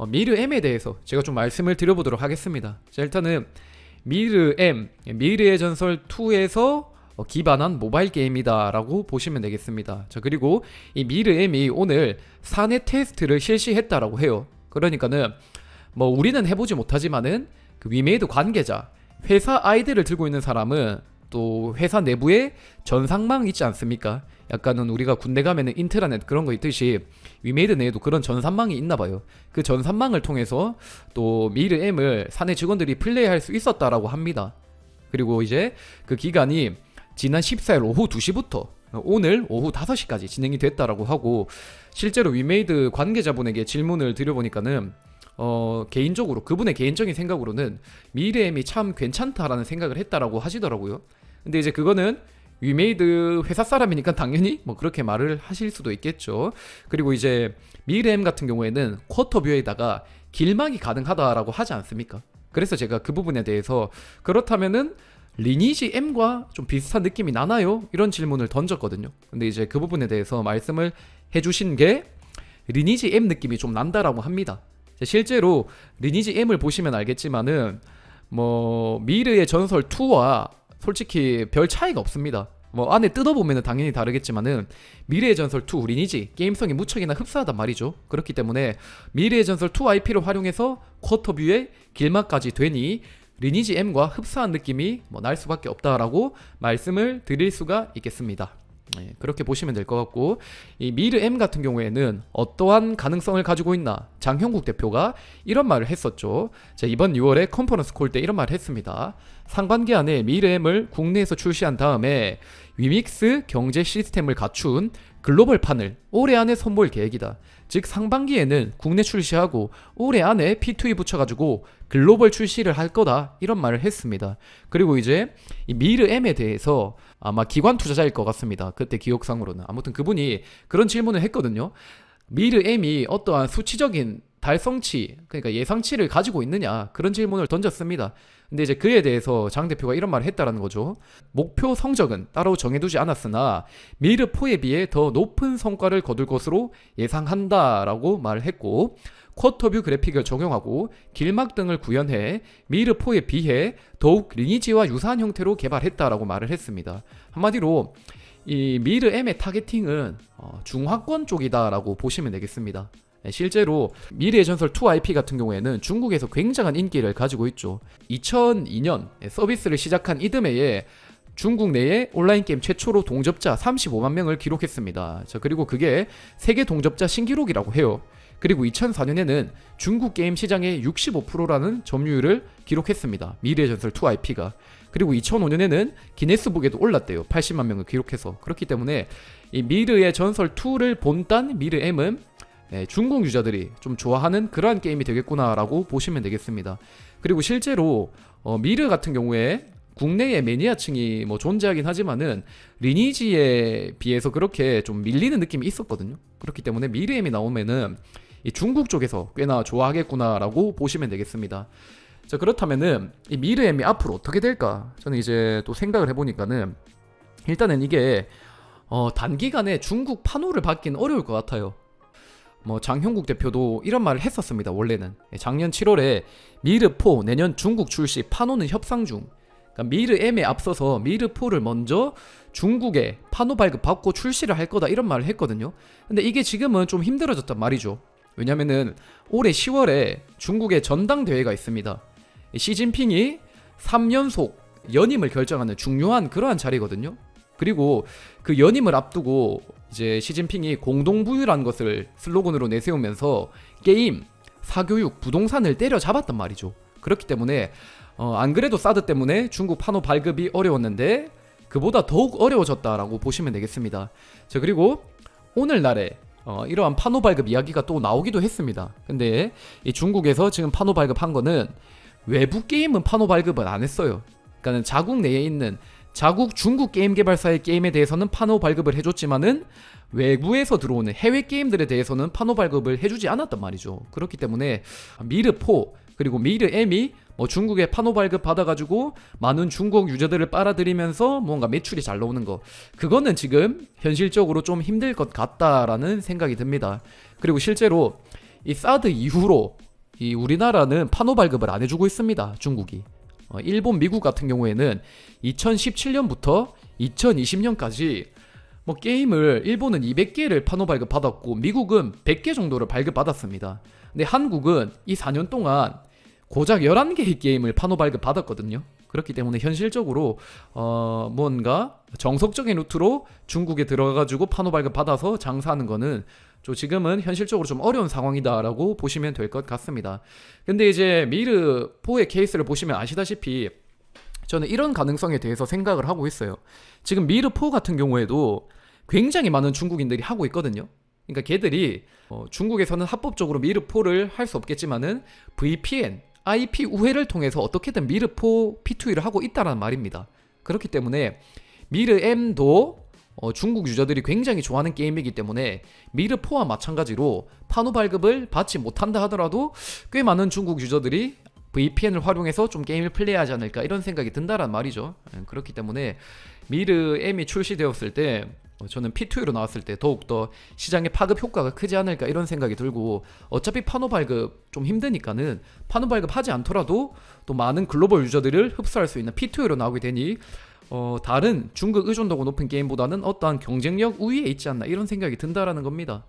미르 M에 대해서 제가 좀 말씀을 드려보도록 하겠습니다. 자, 일단은 미르 M, 미르의 전설 2에서 기반한 모바일 게임이다 라고 보시면 되겠습니다. 자, 그리고 이 미르 M이 오늘 사내 테스트를 실시했다라고 해요. 그러니까는 뭐 우리는 해보지 못하지만은 그 위메이드 관계자, 회사 아이디를 들고 있는 사람은 또 회사 내부에 전상망 있지 않습니까? 약간은 우리가 군대 가면은 인트라넷 그런 거 있듯이 위메이드 내에도 그런 전산망이 있나 봐요. 그 전산망을 통해서 또 미르 M을 사내 직원들이 플레이할 수 있었다라고 합니다. 그리고 이제 그 기간이 지난 14일 오후 2시부터 오늘 오후 5시까지 진행이 됐다라고 하고, 실제로 위메이드 관계자분에게 질문을 드려보니까는 개인적으로 그분의 개인적인 생각으로는 미르 M이 참 괜찮다라는 생각을 했다라고 하시더라고요. 근데 이제 그거는 위메이드 회사 사람이니까 당연히 뭐 그렇게 말을 하실 수도 있겠죠. 그리고 이제 미르 M 같은 경우에는 쿼터뷰에다가 길막이 가능하다라고 하지 않습니까? 그래서 제가 그 부분에 대해서 그렇다면은 리니지 M과 좀 비슷한 느낌이 나나요? 이런 질문을 던졌거든요. 근데 이제 그 부분에 대해서 말씀을 해주신 게 리니지 M 느낌이 좀 난다라고 합니다. 실제로 리니지 M을 보시면 알겠지만은 뭐 미르의 전설 2와 솔직히 별 차이가 없습니다. 뭐 안에 뜯어보면 당연히 다르겠지만은 미래의 전설 2 리니지 게임성이 무척이나 흡사하단 말이죠. 그렇기 때문에 미래의 전설 2 IP를 활용해서 쿼터뷰의 길막까지 되니 리니지 M과 흡사한 느낌이 뭐 날 수밖에 없다라고 말씀을 드릴 수가 있겠습니다. 네, 그렇게 보시면 될 것 같고, 이 미르 M 같은 경우에는 어떠한 가능성을 가지고 있나, 장형국 대표가 이런 말을 했었죠. 자, 이번 6월에 컨퍼런스 콜 때 이런 말을 했습니다. 상반기 안에 미르 M을 국내에서 출시한 다음에 위믹스 경제 시스템을 갖춘 글로벌판을 올해 안에 선보일 계획이다. 즉 상반기에는 국내 출시하고 올해 안에 P2E 붙여가지고 글로벌 출시를 할 거다, 이런 말을 했습니다. 그리고 이제 이 미르 M에 대해서 아마 기관 투자자일 것 같습니다. 그때 기억상으로는. 아무튼 그분이 그런 질문을 했거든요. 미르 M이 어떠한 수치적인 달성치, 그러니까 예상치를 가지고 있느냐, 그런 질문을 던졌습니다. 근데 이제 그에 대해서 장 대표가 이런 말을 했다라는 거죠. 목표 성적은 따로 정해두지 않았으나 미르4에 비해 더 높은 성과를 거둘 것으로 예상한다라고 말을 했고, 쿼터뷰 그래픽을 적용하고 길막 등을 구현해 미르4에 비해 더욱 리니지와 유사한 형태로 개발했다라고 말을 했습니다. 한마디로 이 미르 M의 타겟팅은 중화권 쪽이다라고 보시면 되겠습니다. 실제로 미래의 전설 2 IP 같은 경우에는 중국에서 굉장한 인기를 가지고 있죠. 2002년 서비스를 시작한 이듬해에 중국 내에 온라인 게임 최초로 동접자 35만 명을 기록했습니다. 자, 그리고 그게 세계 동접자 신기록이라고 해요. 그리고 2004년에는 중국 게임 시장의 65%라는 점유율을 기록했습니다. 미래의 전설 2 IP가. 그리고 2005년에는 기네스북에도 올랐대요. 80만 명을 기록해서. 그렇기 때문에 이 미르의 전설 2를 본딴 미르 M은 중국 유저들이 좀 좋아하는 그러한 게임이 되겠구나라고 보시면 되겠습니다. 그리고 실제로 미르 같은 경우에 국내에 매니아층이 뭐 존재하긴 하지만은 리니지에 비해서 그렇게 좀 밀리는 느낌이 있었거든요. 그렇기 때문에 미르 M이 나오면은 이 중국 쪽에서 꽤나 좋아하겠구나라고 보시면 되겠습니다. 자, 그렇다면은 이 미르 M이 앞으로 어떻게 될까? 저는 이제 또 생각을 해보니까는 일단은 이게 단기간에 중국 판호를 받기는 어려울 것 같아요. 뭐 장형국 대표도 이런 말을 했었습니다. 원래는 작년 7월에 미르4 내년 중국 출시 판호는 협상 중. 그러니까 미르 M에 앞서서 미르4를 먼저 중국에 판호 발급 받고 출시를 할 거다, 이런 말을 했거든요. 근데 이게 지금은 좀 힘들어졌단 말이죠. 왜냐면은 올해 10월에 중국의 전당대회가 있습니다. 시진핑이 3연속 연임을 결정하는 중요한 그러한 자리거든요. 그리고 그 연임을 앞두고 이제 시진핑이 공동부유라는 것을 슬로건으로 내세우면서 게임, 사교육, 부동산을 때려잡았단 말이죠. 그렇기 때문에 안 그래도 사드 때문에 중국 판호 발급이 어려웠는데 그보다 더욱 어려워졌다라고 보시면 되겠습니다. 자, 그리고 오늘날에 이러한 판호 발급 이야기가 또 나오기도 했습니다. 근데 이 중국에서 지금 판호 발급한 거는 외부 게임은 판호 발급을 안 했어요. 그러니까 자국 내에 있는 자국 중국 게임 개발사의 게임에 대해서는 판호 발급을 해줬지만은 외부에서 들어오는 해외 게임들에 대해서는 판호 발급을 해주지 않았단 말이죠. 그렇기 때문에 미르4 그리고 미르 M이 뭐 중국에 판호 발급 받아가지고 많은 중국 유저들을 빨아들이면서 뭔가 매출이 잘 나오는 거, 그거는 지금 현실적으로 좀 힘들 것 같다라는 생각이 듭니다. 그리고 실제로 이 사드 이후로 이 우리나라는 판호 발급을 안 해주고 있습니다. 중국이. 일본, 미국 같은 경우에는 2017년부터 2020년까지 뭐 게임을 일본은 200개를 판호 발급 받았고 미국은 100개 정도를 발급 받았습니다. 근데 한국은 이 4년 동안 고작 11개의 게임을 판호 발급 받았거든요. 그렇기 때문에 현실적으로 뭔가 정석적인 루트로 중국에 들어가가지고 판호 발급 받아서 장사하는 거는 지금은 현실적으로 좀 어려운 상황이다라고 보시면 될 것 같습니다. 근데 이제 미르4의 케이스를 보시면 아시다시피 저는 이런 가능성에 대해서 생각을 하고 있어요. 지금 미르4 같은 경우에도 굉장히 많은 중국인들이 하고 있거든요. 그러니까 걔들이 중국에서는 합법적으로 미르4를 할 수 없겠지만은 VPN, IP 우회를 통해서 어떻게든 미르4 P2E를 하고 있다는 말입니다. 그렇기 때문에 미르M도 중국 유저들이 굉장히 좋아하는 게임이기 때문에 미르4와 마찬가지로 판호 발급을 받지 못한다 하더라도 꽤 많은 중국 유저들이 VPN을 활용해서 좀 게임을 플레이하지 않을까 이런 생각이 든다란 말이죠. 그렇기 때문에 미르M이 출시되었을 때 저는 P2E로 나왔을 때 더욱더 시장의 파급 효과가 크지 않을까 이런 생각이 들고, 어차피 판호 발급 좀 힘드니까는 판호 발급 하지 않더라도 또 많은 글로벌 유저들을 흡수할 수 있는 P2E로 나오게 되니 다른 중국 의존도가 높은 게임보다는 어떠한 경쟁력 우위에 있지 않나 이런 생각이 든다라는 겁니다.